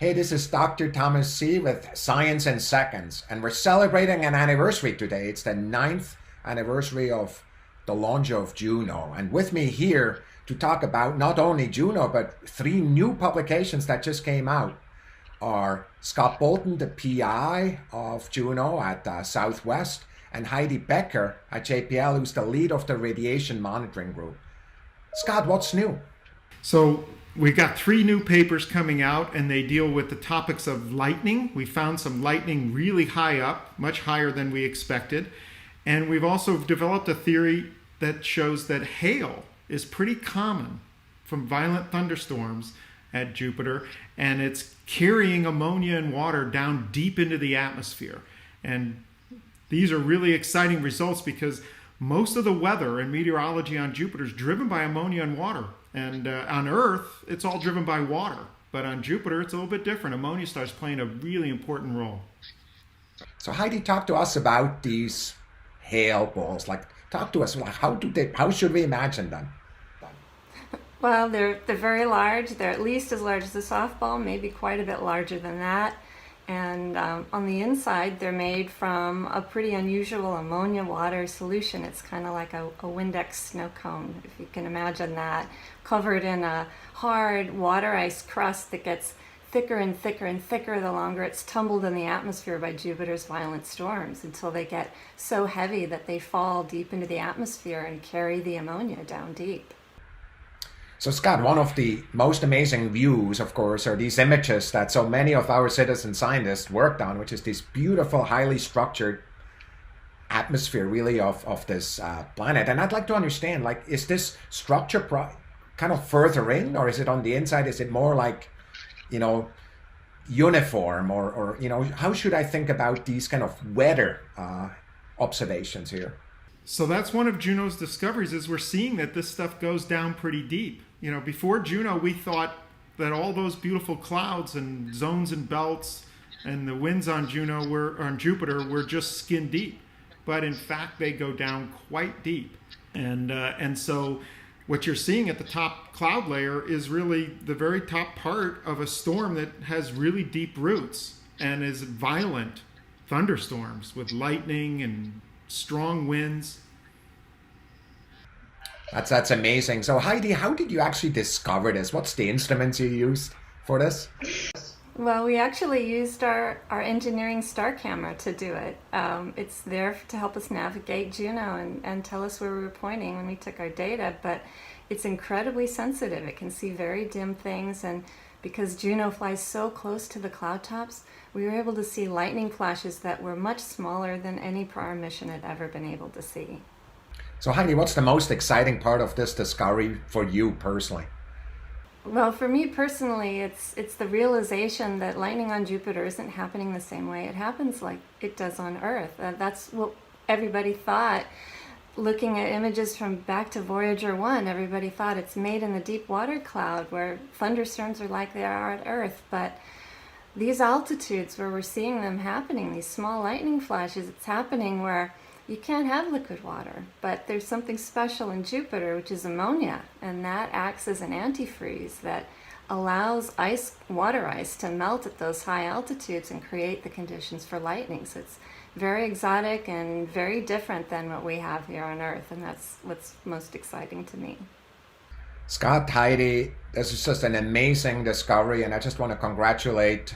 Hey, this is Dr. Thomas C. with Science in Seconds, and we're celebrating an anniversary today. It's the 9th anniversary of the launch of Juno. And with me here to talk about not only Juno, but 3 new publications that just came out are Scott Bolton, the PI of Juno at Southwest, and Heidi Becker at JPL, who's the lead of the radiation monitoring group. Scott, what's new? So we've got 3 new papers coming out, and they deal with the topics of lightning. We found some lightning really high up, much higher than we expected. And we've also developed a theory that shows that hail is pretty common from violent thunderstorms at Jupiter, and it's carrying ammonia and water down deep into the atmosphere. And these are really exciting results because most of the weather and meteorology on Jupiter is driven by ammonia and water. And on Earth, it's all driven by water. But on Jupiter, it's a little bit different. Ammonia starts playing a really important role. So Heidi, talk to us about these hail balls. Talk to us. How should we imagine them? Well, they're very large. They're at least as large as a softball, maybe quite a bit larger than that. And on the inside, they're made from a pretty unusual ammonia-water solution. It's kind of like a Windex snow cone, if you can imagine that, covered in a hard water ice crust that gets thicker and thicker and thicker the longer it's tumbled in the atmosphere by Jupiter's violent storms, until they get so heavy that they fall deep into the atmosphere and carry the ammonia down deep. So Scott, one of the most amazing views, of course, are these images that so many of our citizen scientists worked on, which is this beautiful, highly structured atmosphere, really, of this planet. And I'd like to understand, is this structure kind of further in, or is it on the inside? Is it more like, uniform, or how should I think about these kind of weather observations here? So that's one of Juno's discoveries, is we're seeing that this stuff goes down pretty deep. Before Juno, we thought that all those beautiful clouds and zones and belts and the winds on Jupiter were just skin deep. But in fact, they go down quite deep. And so what you're seeing at the top cloud layer is really the very top part of a storm that has really deep roots and is violent thunderstorms with lightning and strong winds. That's amazing. So Heidi, how did you actually discover this? What's the instruments you used for this? Well, we actually used our engineering star camera to do it. It's there to help us navigate Juno and tell us where we were pointing when we took our data, but it's incredibly sensitive. It can see very dim things, and because Juno flies so close to the cloud tops, we were able to see lightning flashes that were much smaller than any prior mission had ever been able to see. So Heidi, what's the most exciting part of this discovery for you personally? Well, for me personally, it's the realization that lightning on Jupiter isn't happening the same way it happens like it does on Earth. That's what everybody thought. Looking at images from back to Voyager 1, everybody thought it's made in the deep water cloud where thunderstorms are like they are at Earth. But these altitudes where we're seeing them happening, these small lightning flashes, it's happening where you can't have liquid water, but there's something special in Jupiter, which is ammonia, and that acts as an antifreeze that allows water ice to melt at those high altitudes and create the conditions for lightning. So it's very exotic and very different than what we have here on Earth, and that's what's most exciting to me. Scott, Heidi, this is just an amazing discovery, and I just want to congratulate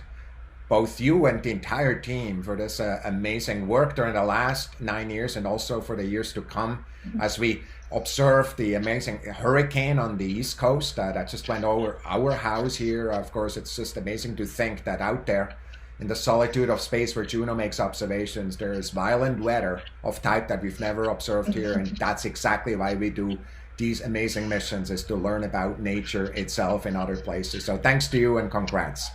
both you and the entire team for this amazing work during the last 9 years, and also for the years to come, as we observe the amazing hurricane on the East Coast that just went over our house here. Of course, it's just amazing to think that out there in the solitude of space where Juno makes observations, there is violent weather of type that we've never observed here, and that's exactly why we do these amazing missions, is to learn about nature itself in other places. So thanks to you and congrats.